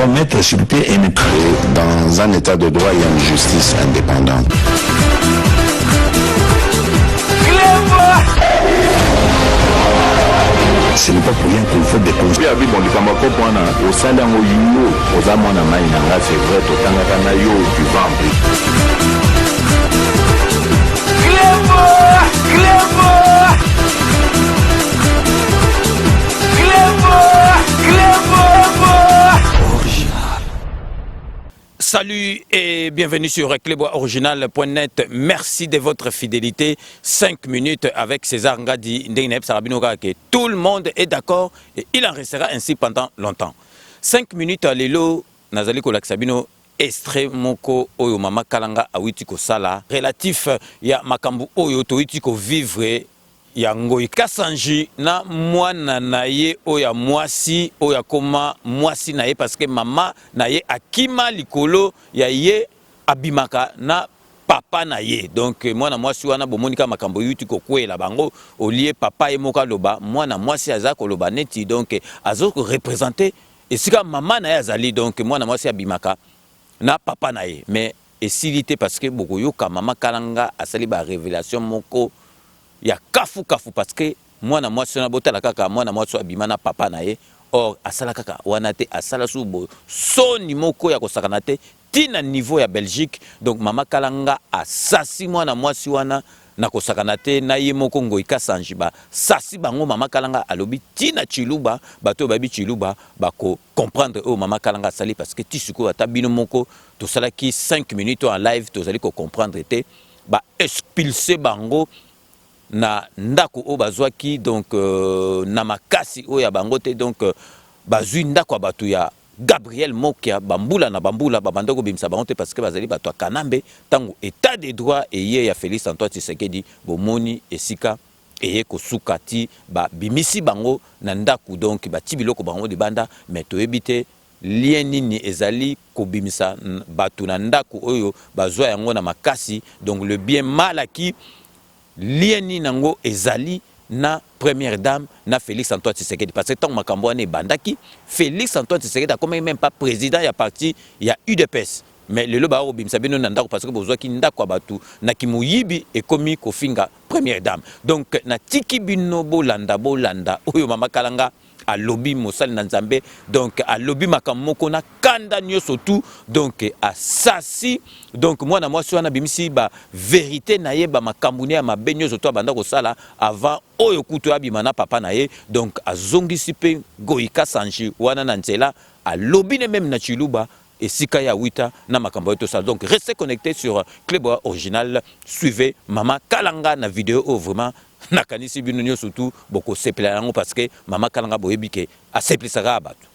mettre sur pied et dans un état de droit, il y a une justice indépendante. Ce n'est pas pour rien qu'il faut des causes. Salut et bienvenue sur cleboisoriginal.net. Merci de votre fidélité. 5 minutes avec César Ngadi Ndenep Sarabinoka. Tout le monde est d'accord et il en restera ainsi pendant longtemps. 5 minutes à l'élo, Nazali Kolak-Sabino, extrait moko oyo mama kalanga awiti ko sala relatif ya makambu oyo toiti ko vivre ya ngoi kasanji na mwana na ye oya mwasi oya koma mwasi na ye parce que mama na ye akima likolo ya ye abimaka na papa na ye. Donc mwana mwasi wana bomonika makambo yuti ko kwela bango olie papa ye moka loba mwana mwasi aza ko loba neti donc azo ko représenter esika mama na ye azali donc mwana mwasi abimaka na papa na ye mais esilité parce que bokoyoka mama kalanga asali ba révélation moko ya kafu parce que mwana mwasi na botala kaka mwana mwasi abima na papa na ye or asala kaka wana te asala subo soni moko ya kosakana te tina niveau ya Belgique. Donc mama kalanga asasi mwana mwasi wana na kosakana te na ye moko ngoi kasanji ba sasi bango mama kalanga alobi tina chiluba bato babi chiluba bako comprendre o mama kalanga sali parce que tisuko atabino moko to sala ki 5 minutes en live to sali ko comprendre te ba expulser bango na ndako o bazwaki donc na makasi o ya bangote donc bazui ndako batu ya Gabriel Mokia bambula na bambula babandoko bimsa bangote parce que bazali batu kanambe tango état de droit et ye ya Félix Antoine Tshisekedi bomoni esika eye kosukati ba bimisi bango na ndako donc ba tibiloko bango de banda mais to ebite lien nini ezali kobimisa batu na ndako oyo bazwa yango na makasi. Donc le bien mal acquis lieni nango ezali na première dame na Félix Antoine Tshisekedi parce que tant makambo ane bandaki Félix Antoine Tshisekedi a comme même pas président ya parti ya UDPS mais le loba obimisa bino na ndako parce que bozwa ki ndako abatu na kimuyibi e komi kofinga première dame. Donc na tiki bino bolanda oyo mama kalanga a lobby mosali na nzambe donc a lobby makamoko na kanda nyoso tout donc a sasi donc mwana mwasi wana bimisi ba vérité na ye ba makambuni ya mabe nyoso to banda ko sala avant oyo kuto abima na papa na ye donc a zongisi pe goika sanji wana na nzela a lobby ne même na chiluba et sika ya wita na makambo to sala. Donc restez connectés sur Clebois Original, suivez mama kalanga na vidéo vraiment nakanisi bino nyo surtout boko sepela yango parce que mama kalanga boyebike a seplisaka abatu.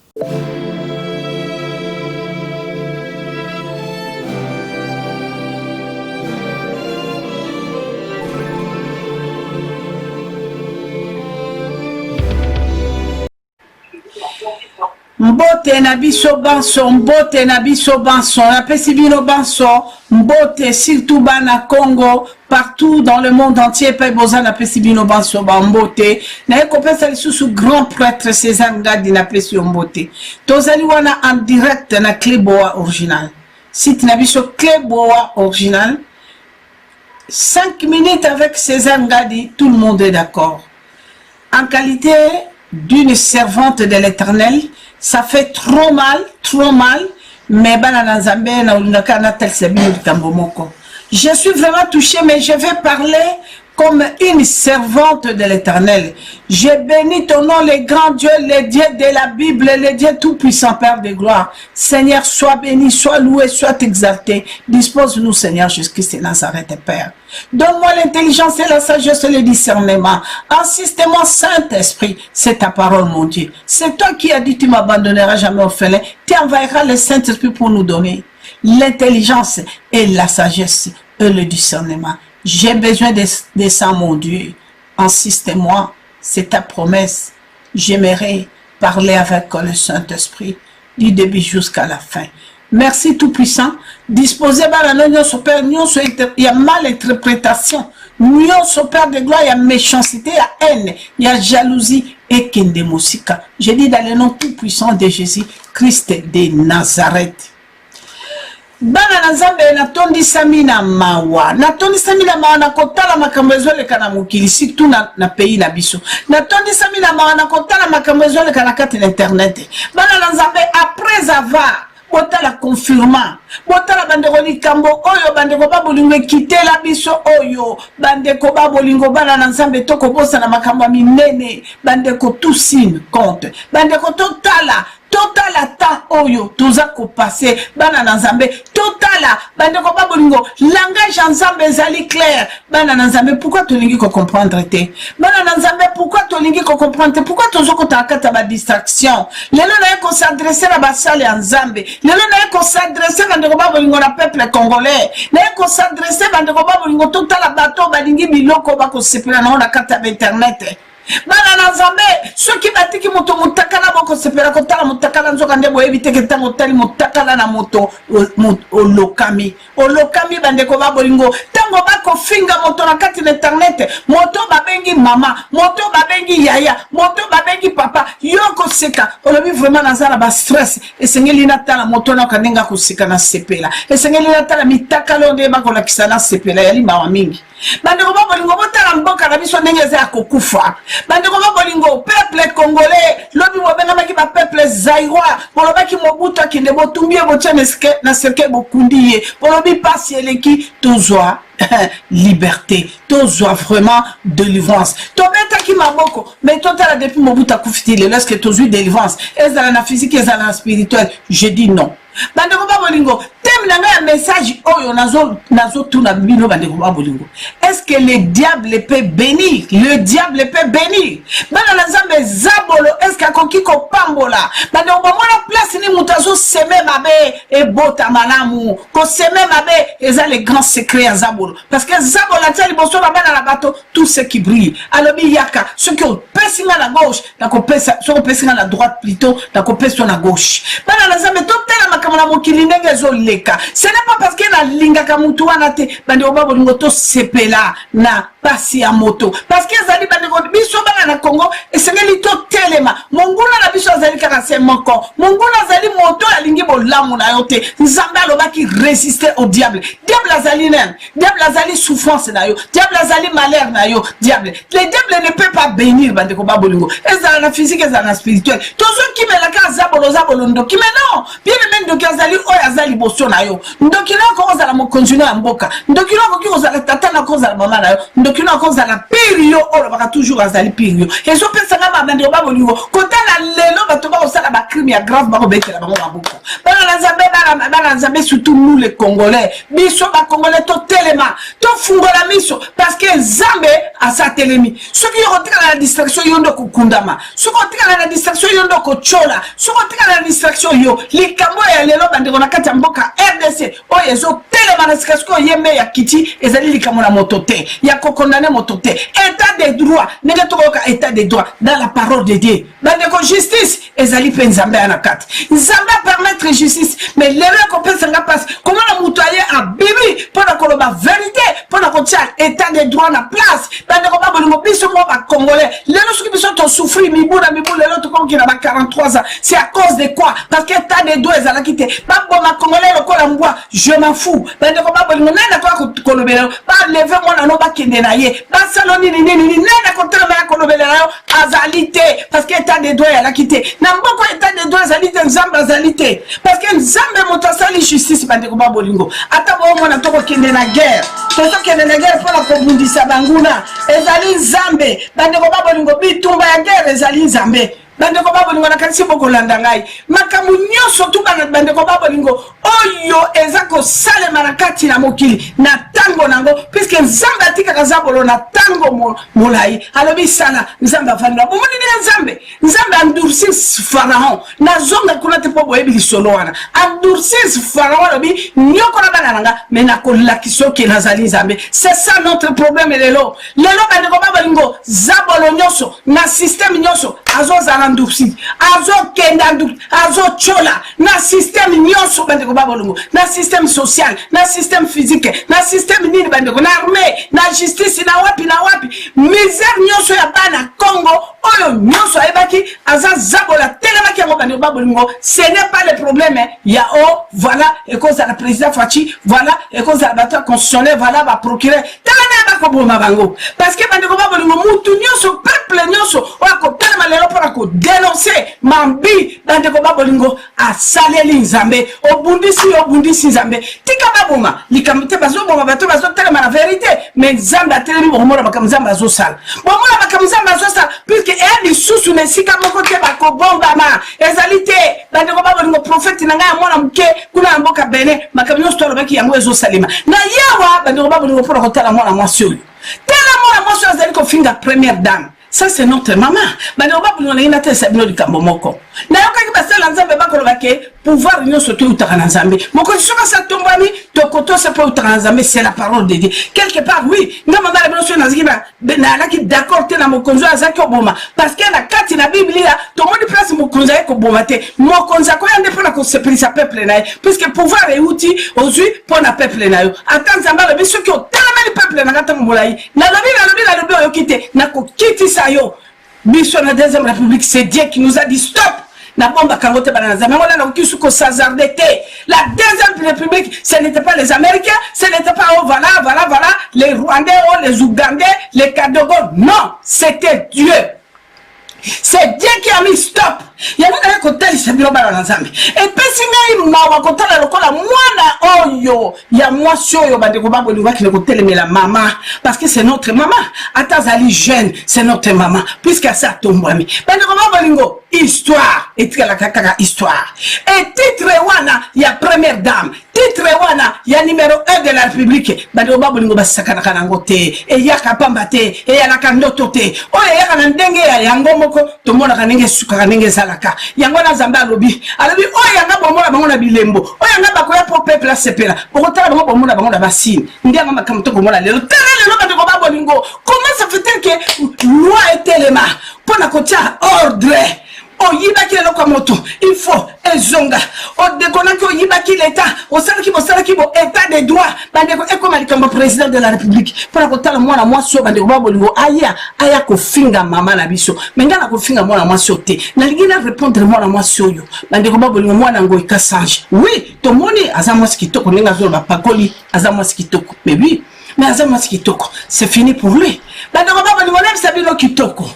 Mbote na biso banso, mbote na biso banso, na pesi bino banso, mbote surtout bana Congo, partout dans le monde entier, pe boza na pesi bino banso ba mbote. Na ekopesa lisusu grand prêtre César Ngadi na pesi mbote. Tozali wana en direct na Clebois Original. Site na biso Clebois Original. 5 minutes avec César Ngadi, tout le monde est d'accord. En qualité d'une servante de l'Éternel, ça fait trop mal, mais je suis vraiment touché, mais je vais parler comme une servante de l'Éternel. Je bénis ton nom, le grand Dieu, le Dieu de la Bible, le Dieu tout-puissant, Père de gloire. Seigneur, sois béni, sois loué, sois exalté. Dispose-nous, Seigneur, Jésus-Christ et Nazareth, Père. Donne-moi l'intelligence et la sagesse et le discernement. Assiste-moi, Saint-Esprit. C'est ta parole, mon Dieu. C'est toi qui as dit, tu m'abandonneras jamais au félin. Tu enverras le Saint-Esprit pour nous donner l'intelligence et la sagesse et le discernement. J'ai besoin de ça, mon Dieu. Assiste-moi, c'est ta promesse. J'aimerais parler avec le Saint-Esprit du début jusqu'à la fin. Merci Tout-Puissant. Disposez par la notion Père, il y a mal interprétation. Nous Père de gloire, il y a méchanceté, il y a haine, il y a jalousie et kende mosika. Je dis dans le nom tout puissant de Jésus Christ de Nazareth. Bana na Nzambe natondisami na mawa na kotala makambo ezoleka na mokili surtout na pays na biso natondisami na mawa na kotala makambo ezoleka na kati na internet. Bana na Nzambe après avoir botala confirmant botala bandeko likambo oyo bandeko babolingo ekitela biso oyo bandeko babolingo bana na Nzambe toko bosa na makambo minene bandeko tout signe compte bandeko totala temps oyo toza ko passer bana na Nzambe totala bandeko babolingo langage en Nzambe ezali clair bana na Nzambe pourquoi tolingi ko comprendre te bana na Nzambe pourquoi tolingi ko comprendre te pourquoi tozo ko takata ba distraction lelo na ko s'adresser na basale en Nzambe lelo na ko s'adresser bandeko babolingo na peuple congolais na ko s'adresser bandeko babolingo totala bato balingi biloko ba ko sepela na kata internet. Bana na Nzambe soki batiki moto mutakala boko sepera kotala mutakala nzoka ndebo evite ke tango tali mutakala na moto olokami bandeko babolingo tango bako finga moto na kati na internet moto babengi mama moto babengi yaya moto babengi papa yoko seka olobi vraiment nazala ba stress esengeli na tala moto na kanenga kusika na sepela esengeli na tala mitakala onde bako la kisana sepela yali mawa mingi bandeko babolingo botala mboka na biso ndenge za kokufa bandeko babolingo peuple congolais lobi bobenga maki ba peuple zaïrois bolobaki mobutu akinde botumbi botia na seke bokundi ye bolobi pasi eleki tozwa liberté tozwa vraiment délivrance tobetaki maboko mais totala depuis mobutu akufitile lorsque tozwi délivrance ezala na physique ezala na spirituel je dis non bandeko babolingo tem na un message oyo nazo tuna bino bandeko babolingo est-ce que le diable peut bénir bana na Nzambe zabolo est-ce que akoki ko pambola bandeko bamona place ni mutazo seme mabe e bota malamu ko seme mabe eza les grands secrets à zabolo parce que zabolo tali boso na bana na bato tout ce qui brille alobi yaka ce qui pesinga na gauche na ko pesa so pesinga na droite plutôt na ko peso na gauche bana na Nzambe totala makamala mokili ndenge zo leka ce n'est pas parce que na linga ka mutu wana te bandeko babolingo to sepela na pasi ya moto parce que ezali bandeko biso bana na Congo esengeli to telema monguna na biso azali kaka se moko monguna azali moto alingi bolamu na yo te Nzambe alobaki résister au diable azali nen diable azali souffrance na yo diable azali malheur na yo diable le diable ne peut pas bénir bandeko babolingo ezala na physique ezala na spirituel tozo kimela ka zabolo ndoki mais non bien même ndoki azali oyo azali boso na yo ndoki na ko ozala mo continuer ya mboka ndoki na ko ki ozala tata na ko ozala mama na yo ndoki na ko ozala perio olo baka toujours azali perio ezo pesa ngama bandeko babolingo kotala lelo bato ba osala ba crime ya grave ba obetela bango maboko bana Nzambe surtout nous les Congolais biso ba Congolais to telema to fungola miso parce que Nzambe asa telemi soki yotika na distraction yondo kukundama soki yotika na distraction yondo kochola soki yotika na distraction yo likambo ya lelo bandeko na kati ya mboka RDC oyo ezo telema na sikasiko yembe ya kiti ezali likambo na motote ya kokondane motote état de droit nenge tokoka état de droit dans la parole de Dieu bandeko justice ezali pe Nzambe ana kati Nzambe permettre justice mais lelo ko pesa nga passe comment la mutoyer a bibi pour la koloba vérité pour la kotia état de droit na place bandeko babolingo biso mo ba congolais lelo soki biso to souffrir mibu lelo to konki na ba 43 ans c'est à cause de quoi parce que état de droit ezala kite babo ma congolais lokola mbwa je m'en fous bandeko babolingo nana to kolobela ba lever mona no ba kende na ye ba saloni nini nana ko tela ma kolobela yo azalité parce que état de droit ezala kite na mboko état de droit azalité Nzambe azalité parce que Nzambe motasali justice bandeko babolingo ata bo mona to ko kende na guerre tozo kende na guerre pour la kobundisa banguna ezali Nzambe bandeko babolingo bitumba ya guerre ezali Nzambe bandeko babolingo na kanisi bokolanda ngai makambo nyonso tu bandeko babolingo oyo eza kosalema na kati na mokili na tango nango puisque Nzambe atikaka zabolo na tango molai alobi sala Nzambe afandwa bomoni ni Nzambe endurcir Pharaon na zonga kuna te po boyebi lisolo wana endurcir Pharaon alobi nyoko na bana nanga mais na kolakiso ke nazali Nzambe c'est ça notre problème lelo bandeko babolingo zabolo nyonso na système nyonso azozala ndurcir azokenda ndurcir azochola na système nyonso bandeko babolungu na système social na système physique na système nini bandeko na armée na justice na wapi misère nyonso ya bana Congo oyo nyonso ayebaki aza zabola telemaki yango bandeko babolingo. Ce n'est pas le problème, il y a voilà, et cause à la président Fachi, voilà, et cause à la bataille constitutionnelle, voilà, va procurer. Parce que bandeko babolingo mutu nyonso peuple nyonso wako telema lelo pour dénoncer mambi bandeko babolingo a saleli nzambe obundisi nzambe tika baboma likamite bazo boma bato bazo telema la vérité mais nzambe atelemi bomona bakamzamba bazo sala bomona bakamzamba bazo sala puisque elle lisusu ne sika moko te bako bomba ma ezalité bandeko babolingo prophète nanga ya mwana muke kuna mboka bene makamyo stolo baki yango ezo salima na yawa bandeko babolingo pour kotala mwana mwasi oyo tela mwana mwasi azali kofinga première dame. Ça c'est notre maman. Mais on va pour nous na te sabino di kambomoko. Na yoka ki basala nzambe bakoloba ke pouvoir union soto utaka nzambe. Moko soka sa tombami to koto se po utaka nzambe, c'est la parole de Dieu. Quelque part oui, na mama la binoso na zikina na la ki d'accord te na mokonzo azaki oboma parce que la kati na Biblia to moni place mokonzo ko boma te. Mokonzo ko yande pona ko se prisa peuple na puisque pouvoir est outil aujourd'hui pour na peuple na yo. Attends nzamba le biso ki o tellement le peuple na kata molai. Na lobi yo kite na ko kiti yo biso na deuxième république c'est Dieu qui nous a dit stop na bomba kangote banana mais on a kisuko sazardete la deuxième république ce n'était pas les Américains, ce n'était pas voilà les Rwandais les Ougandais les Kadogo, non, c'était Dieu. C'est Dieu qui a mis stop. Il y a un côté qui s'est mis au bas dans l'ensemble. Et puis si il m'a raconté le cola moi oyo, il y a moi sur yo bande koba boliwa qui ne côté mais la maman parce que c'est notre maman. Atazali jeune, c'est notre maman puisque ça tombe ami. Bande koba bolingo histoire et la kaka histoire. Et titre wana il y a première dame. Titre wana il y a numéro 1 de la République. Bande koba bolingo basaka na kanangote et ya kapamba te et ya la kandoto te. O ya kana ndenge ya yango to mona kanenge suka kanenge salaka yango na zamba alobi o yanga bomona bango na bilembo o yanga bakoya pour peuple la sepela bokotala bango bomona bango na basine ndianga makamto komona lelo lelo bande ko babolingo. Comment ça fait que loi est tellement pour na kotia ordre o yibaki lelo kwa moto il faut ezonga o dekona ko yibaki l'état o salaki bo état de droit bande ko eko malikambo président de la république pour kotala mwana mwasi bande ko babolingo aya ko finga mama na biso menga na ko finga mwana mwasi te na ligina répondre mwana mwasi oyo bande ko babolingo mwana ngo ikasange oui to moni aza mwasi kitoko ninga zo ba pakoli aza mwasi kitoko mais oui mais aza mwasi kitoko c'est fini pour lui bande ko babolingo nem sabino kitoko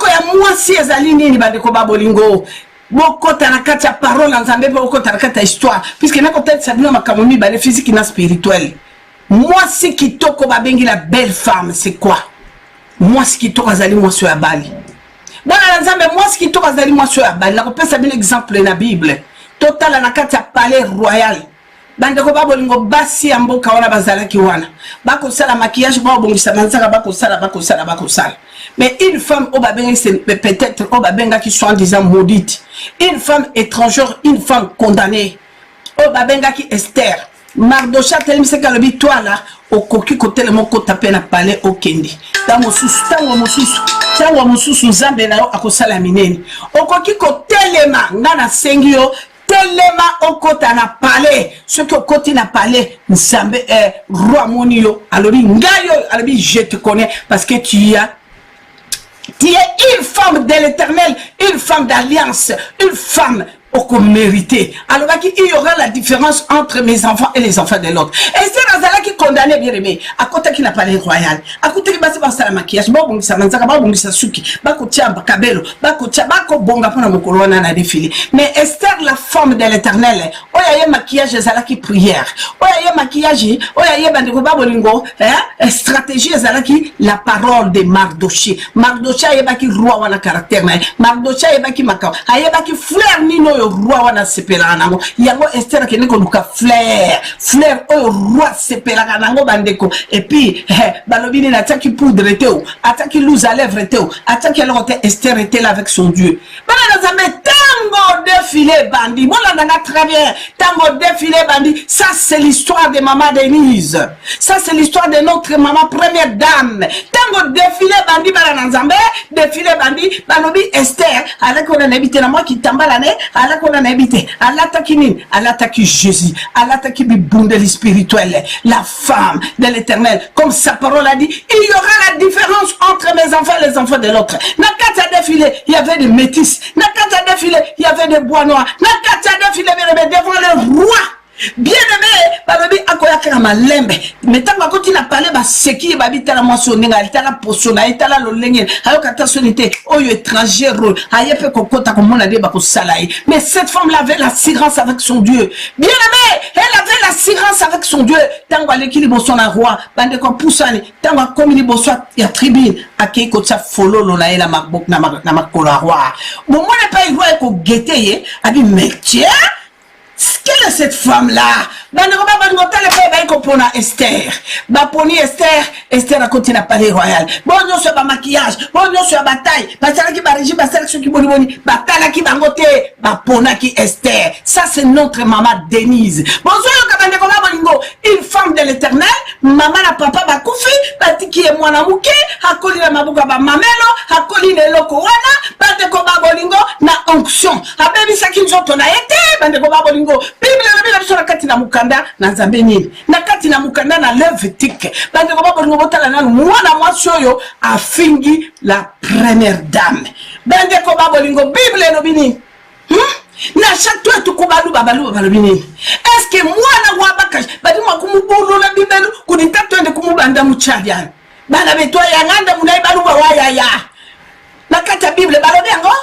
ya mwasi ezali nini bande ko babolingo boko tarakata parole nzambe boko tarakata histoire puisque na côté sabino makamoni ba physique na spirituel. Mwasi kitoko babengi la belle femme c'est quoi? Mwasi kitoko azali mwasi ya bali bana nzambe mwasi kitoko azali mwasi ya bali na kopesa bien exemple na Bible total na kati ya palais royal bande ko babolingo basi ya mboka wana bazalaki wana bako sala maquillage ba bongisa manzaka bako sala mais une femme au babenga c'est peut-être au babenga qui soit disant maudite, une femme étrangère, une femme condamnée au babenga qui Esther Mardocha telemi se kalobi toi là au koki côté le moko tapé na palais au kendi tango mususu nzambe na yo akosala minene au koki côté lema ngana sengio telema okota na palais ce que okoti na palais nzambe roi monio alobi ngayo alobi je te connais parce que tu es une femme de l'Éternel, une femme d'alliance, une femme au mérité. Alors il y aura la différence entre mes enfants et les enfants de l'autre. Et c'est Razala qui condamnait bien aimé. À côté qui n'a pas les royales. À côté qui basi basa la maquillage. Bon ça manzaka bon ça suki. Bako tiamba kabelo. Bako bonga pona mokolona na défilé. Mais Esther la femme de l'Éternel. Oya ye maquillage Zala qui prière. Oya ye maquillage. Oya ye bandeko babolingo. Stratégie Zala qui la parole de Mardoché. Mardoché ye baki roi wana caractère. Mardoché ye baki makao. Aye baki fleur nino roi wana sepela nango yango Esther ke neko luka fleur o roi sepela nango bandeko et puis balobini na taki poudre teo ataki louze à lèvres teo ataki alors Esther était là avec son Dieu bana nzambe tango défilé bandi bona nanga très bien tango défilé bandi ça c'est l'histoire de maman Denise, ça c'est l'histoire de notre maman première dame tango défilé bandi bana nzambe défilé bandi balobi Esther avec on a habité na moi qui tambalane ala qu'on a habité, Allah taquine, Allah taquine Jésus, Allah taquine bibundeli spirituel, la femme de l'Éternel, comme sa parole a dit, il y aura la différence entre mes enfants et les enfants de l'autre. kati ya défilé, il y avait des métis. Na kati ya défilé, il y avait des bois noirs. Na kati ya défilé, devant le roi. Bien aimé, babi akoya kaka malembe. Mais tant que tu n'as parlé, seki babi tala moissonninga, tala posona, tala lolenge, ayo kata sonité, oyo étranger, aye pe kokota komona de bako salaï. Mais cette femme avait l'assurance avec son Dieu. Bien aimé, elle avait l'assurance avec son Dieu. Tant que l'équilibre son roi, bande ko poussani, tant que comme il bossa ya tribune, akei ko tsa fololo na ela makbok na makola roi. Bon moi n'est pas roi ko guetter, abi métier. Quelle est cette femme-là? Esther. Baponi Esther. Esther a continué à parler royal. Bon, non, sur le maquillage. Bon, non, sur la bataille. Bataille qui va régir, bataille qui va boni. Bataille qui va goûter. Bapona qui Esther. Ça, c'est notre maman Denise. Bonjour, une femme de l'éternel. Maman, la papa, bakoufi. Bati qui est moi, na mouké. Hakoli la mabouka, ba mamelo. Hakoli le loko wana. Bate ko babolingo. Na onction. Abebi sakin zoto na été. Bate ko babolingo. Bible la biso na kati na mukanda na zambeni na kati na mukanda na Levitique bande ko babo ngobotala na mwana mwasi oyo afingi la première dame bande ko babo lingo Bible no bini na chaque toi tu kubalu babalu balobini est-ce que mwana wa bakash badi mwa kumubulu la Bible kunita twende kumubanda muchabyana bana betwa yanganda munai balu wa ya na kati ya Bible balobi yango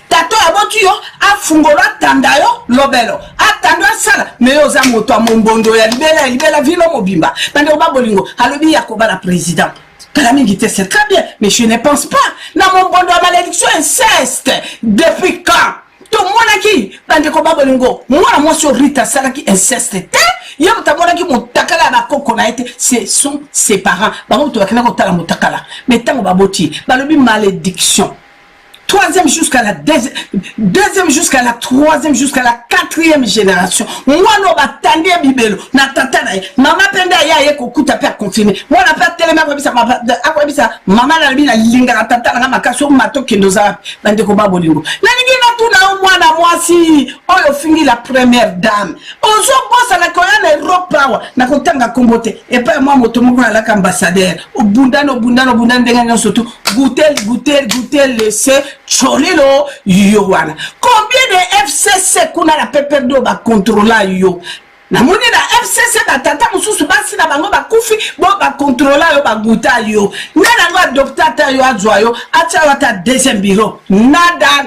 tato aboti yo afungola tandayo lobelo atando sala meyo za moto amombondo ya libela vino mobimba bande babolingo alobi yakoba la président kala mingi te c'est très bien mais je ne pense pas na mombondo ya malédiction inceste depuis quand to mona ki bande ko babolingo mwana mwasi Rita sala ki inceste te yo mutamona ki mutakala na koko na été ce sont ses parents bango to bakena ko tala mutakala mais tango baboti balobi malédiction troisième jusqu'à la deuxième jusqu'à la troisième jusqu'à la quatrième génération. Moi no batandi bibelo na tata na mama penda ya ye kokuta pe confirmer. Moi na pas tellement akwabisa mama na bina linga na tata na makaso mato kendoza bande ko babolingo. Na ningi na tuna mwana mwasi oyo fingi la première dame. Ozo bossa na koyana Europe power na kotanga kombote et pas moi moto moko na la ambassadeur. Obundano ndenga nyonso tu goûter laisser Cholilo yowana. Combien de FCC kuna la peperdo ba contrôla yo? Na moni na FCC ba tata mususu basi na bango ba kufi bo ba contrôla yo ba guta yo. Nana ngo adoptata yo azwa yo acha wata deuxième bureau. Nada.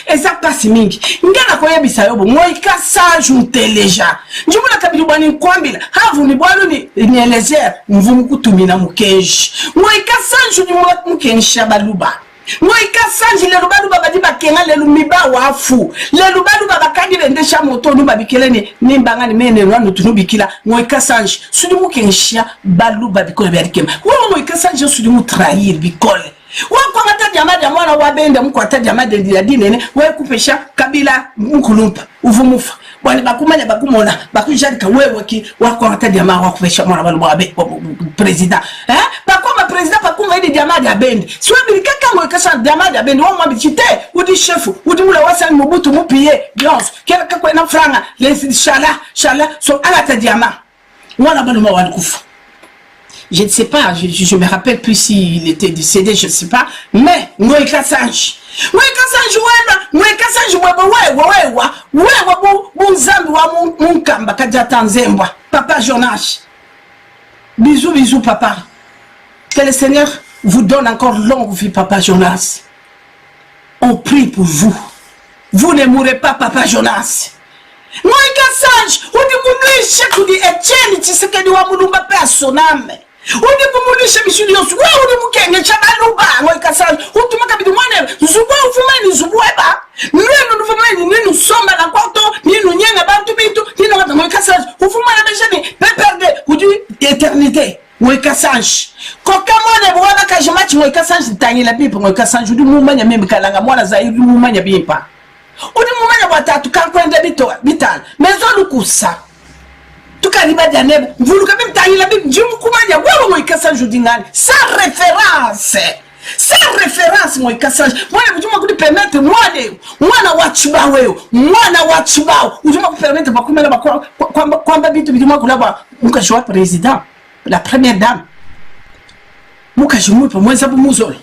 Et ça passe mingi. Ngana koyebisa yo bo moika sanju teleja. Njumuna kabilu bani kwambila. Havu ni bwalu ni elezer mvumu kutumina mukeji. Moika sanju ni mukenisha baluba. Moika sanji le lubalu babadi bakenga le lumiba wafu le lubalu babakandi bendesha moto nu babikeleni nimbanga ni mene rwanu tunubikila moika sanji sudi mukensha balu babikole byarikema wo moika sanji sudi mutrahir bikole wako ngata jamadi mwana wabenda mko ata jamadi ya dinene wewe kupesha kabila mkulumpa uvumufa bwana bakumanya bakumona bakujalika wewe ki wako ngata jamadi wakupesha mwana balu babe president bakoma president bakuma ile jamadi ya bendi siwe bilikaka mo kasa jamadi ya bendi wao mbikite udi chef udi mula wasani Mobutu mupiye Dios kera kakwe na franga les shala so alata diamant wana balu mwakufa. Je ne sais pas, je me rappelle plus s'il était décédé, je ne sais pas, mais Moïka Sanji Papa Jonas. Bisous, papa. Que le Seigneur vous donne encore longue vie, Papa Jonas. On prie pour vous. Vous ne mourrez pas, Papa Jonas. Moïka Sanji, on dit Etienne, tu sais que nous avons personne. Udi kumulisha misuli yosu wewe udi mukenge chabaluba ngoika sana utumaka bidu mwane zubwa ufumani zubweba nenu nufumani nenu somba na kwato nenu nyenga bantu bitu nenu ngata ngoika sana ufumani bejani peperde udi eternité ngoika sana koka mwane bwana kajimachi ngoika sana tangila bipo ngoika sana udi mumanya mimi kalanga mwana za udi mumanya bipa udi mumanya batatu kankwende bital mezolu kusa tukariba janebe mvuluka bimtayila bimjumkumanya wewe moikasa judingani sans référence moikasa mwana bujuma kudi permettre mwana wa chibao ujuma ku permettre bakumela kwamba bitu biduma kulaba mukashwa président la première dame mukashumupa mwenza bumuzolo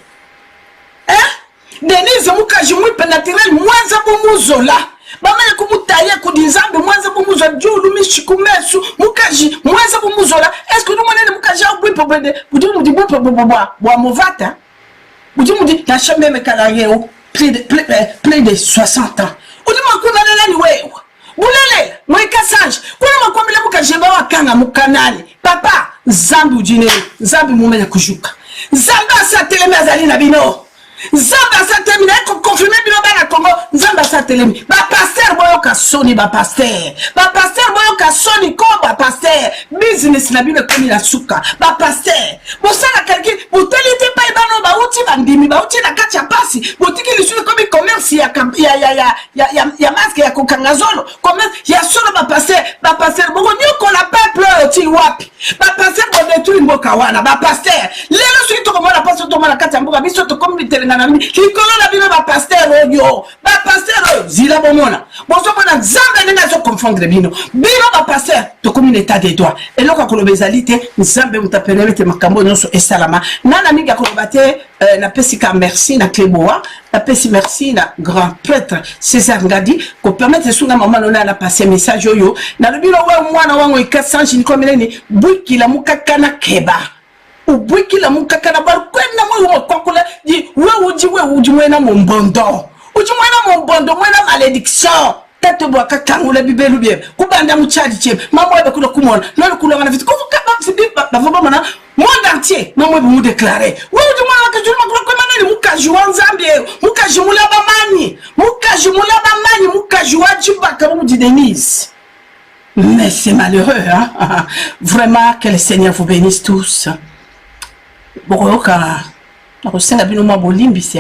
Denise mukaji mwipe naturel mwanza bumuzola bamene kumutaye kudinzambe mwanza bumuzola julu mishikumesu mukaji mwanza bumuzola est-ce que nous monene mukaji abwipe bwende budimu dibwipe bwa movata budimu di na chambe mekalangeo plus de 60 ans udima kuna lelani wewe bulele mweka sanje kuna makwambile mukaji bakanga mukanani papa zambi ujine zambi mumene kujuka zambi asateleme azali na bino Zamba satelemi na eko confirmé bino bana Congo Zamba satelemi ba pasteur boyo ka soni ba pasteur boyo ka soni ko ba pasteur business na bino komi na suka ba pasteur bosala kalki botelite pa ibano ba uti bandimi ba uti na kati ya pasi botiki lisulu komi commerce ya masque ya kokangazolo commerce ya solo ba pasteur boko nyoko la peuple ti wapi ba pasteur bo détruire mboka wana ba pasteur lelo suki to komona pasteur to mona kati ya mboka biso to komi likolo na bino ba pasteur oyo zila bomona boso bona nzambe ndenge zo confondre bino ba pasteur to komi l'état des droits eloko koloba ezali te nzambe mutapelele te makambo nyonso esalama nana mingi akoloba te na pesika merci na Cléboa na pesi merci na grand prêtre César Ngadi ko permettre sunga mama nona na passer message oyo na lobilo we mwana wangu 400 ni komeleni bwikila mukakana keba ubwikila mukakana barkwena mwe kokula di we uji mwena mombondo mwena malédiction tete bwa kakangula bibelu bie kubanda muchadi che mamwe be kulo kumona no kulo ngana vitu ko ba mana monde entier mamwe bu déclarer we uji mwana ka juma kulo komana ni mukaji wa nzambe mukaji mulaba manyi mukaji wa jibaka mu Denise. Mais c'est malheureux hein. Vraiment que le Seigneur vous bénisse tous. Bokoka na kosenga bino mwa bolimbisi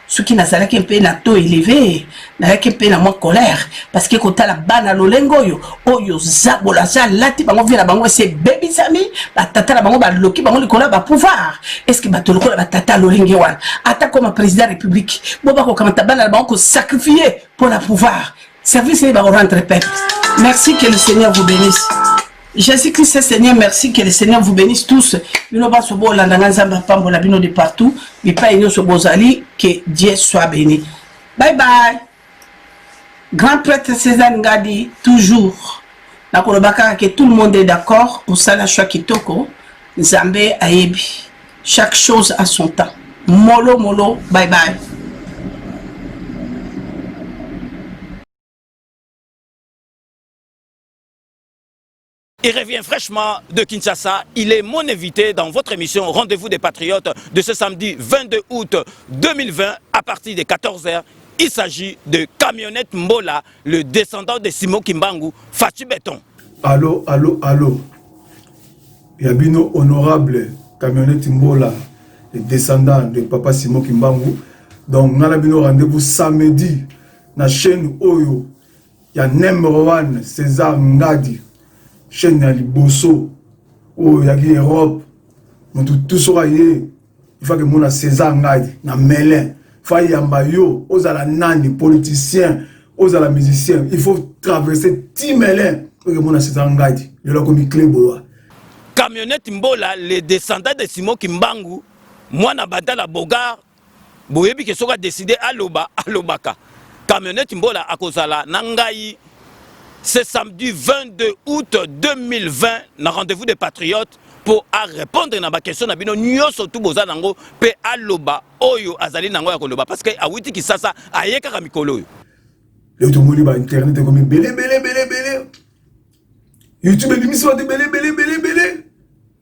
soki nazalaki mpe na taux élevé nazalaki mpe na mwa colère parce que kotala bana lolengo oyo zabola za lati bango vina bango c'est bebisami batata na bango baloki bango likola ba pouvoir est-ce que batolokola batata lolenge wana ata comme président de la République boba ko kamata bana na bango ko sacrifier pour la pouvoir service ni ba rendre peuple. Merci, que le Seigneur vous bénisse. Jésus-Christ, Seigneur, merci, que le Seigneur vous bénisse tous. Bino ba sobo landanga nzamba pambola bino de partout. Bipa inyo sobo zali, que Dieu soit béni. Bye bye. Grand prêtre César Ngadi, toujours. Nakolobaka que tout le monde est d'accord pour ça la choix kitoko. Nzambe ayebi. Chaque chose a son temps. Molo, bye bye. Il revient fraîchement de Kinshasa. Il est mon invité dans votre émission Rendez-vous des Patriotes de ce samedi 22 août 2020 à partir de 14h. Il s'agit de Camionnette Mbola, le descendant de Simon Kimbangu, Fachi Béton. Allô. Yabino honorable Camionnette Mbola, le descendant de Papa Simon Kimbangu. Donc, nous avons rendez-vous samedi dans la chaîne Oyo. Il y a numéro 1, César Ngadi. Chaîne ya liboso o ya ki Europe mutu tusora ye il faut que mona César Ngadi na Melin fa yamba yo ozala nani politicien ozala musicien il faut traverser Timelin pour que mona César Ngadi le lokomi Cléboa. Camionnette Mbola, le descendant de Simon Kimbangu, mwana Badala Bogar boyebi ke soka décidé alobaka. Camionnette Mbola akozala nangai. C'est samedi 22 août 2020, dans Rendez-vous des Patriotes, pour répondre à la question de Nyoso Tuboza Nango, pe aloba, oyo azali nango ya koloba, parce que awiti ki sasa ayeka kamikolo. Le tout monde ba internet comme belé. YouTube l'émission de belé.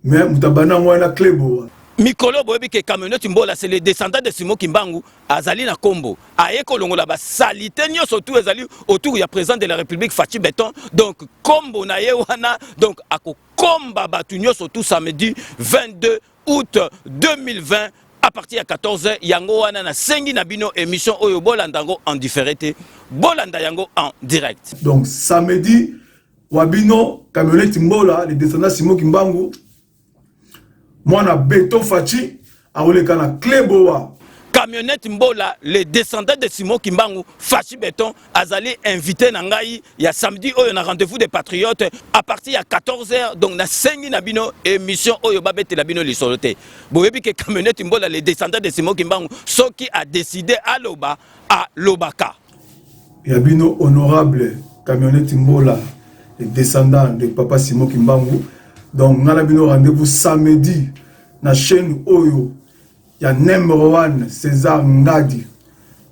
Mais mutabana ngwana Cléboa. Mikolo boyebi ke Camionnette Mbola, c'est le descendant de Simon Kimbangu, azali na Kombo. Ayeko longola ba salité nyoso tout ezali autour ya président de la République Fachi Béton. Donc Kombo na ye wana, donc ako komba batu nyoso tout samedi 22 août 2020 à partir de 14h yango wana na sengi na bino émission oyo bolandango en différé bolanda yango en direct. Donc samedi wabino Camionnette Mbola, le descendant de Simon Kimbangu. Moi, na Béton Fachi, a oleka na Cléboa. Camionnette Mbola, les descendants de Simon Kimbangu, Fachi Béton, Azali invité Nangaï, il y a samedi, on a rendez-vous des patriotes à partir de 14h, donc na sengi nabino émission Oyo Babete Labino Lisolote. Vous voyez que Camionnette Mbola, les descendants de Simon Kimbangu, ceux qui a décidé à Loba, à Lobaka. Yabino honorable Camionnette Mbola, les descendants de Papa Simon Kimbangu. Donc, nous avons rendez-vous samedi na chaîne Oyo. Il y a numéro 1 César Ngadi,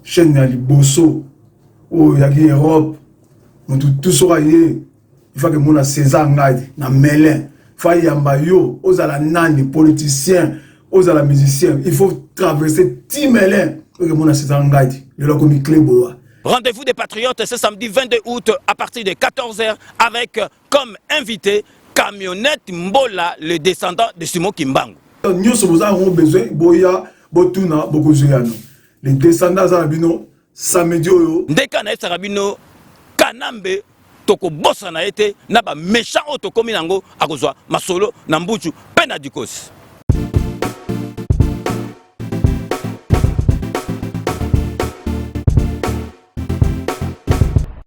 chaîne ya Liboso, Oyo yaki Europe. Tout sera il faut que mon César Ngadi, na Melin, il faut yamba yo, ozala nani, politicien, ozala musicien. Il faut traverser Timelin pour que mon César Ngadi, le locomi Cléboa. Rendez-vous des patriotes ce samedi 22 août à partir de 14h avec comme invité Camionnette Mbola, le descendant de Simon Kimbangu. Nous avons besoin boya botuna bokozuyano. Les descendants zarabino samedi oyo. Ndeka na sarabino kanambe toko bossa na été na ba méchant otokomi nango akozwa masolo na mbuchu pena dikosi.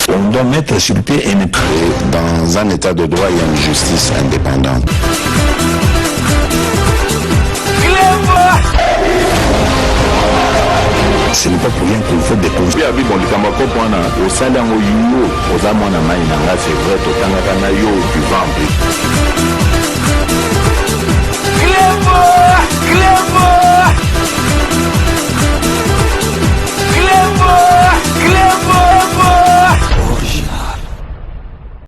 On doit mettre sur pied et Dans un état de droit, il y a une justice indépendante. ce n'est pas pour rien qu'il faut des conseils. Puis bon likambo ko pona au salango yo oza mona mai nanga c'est vrai to tanga na yo tu vends.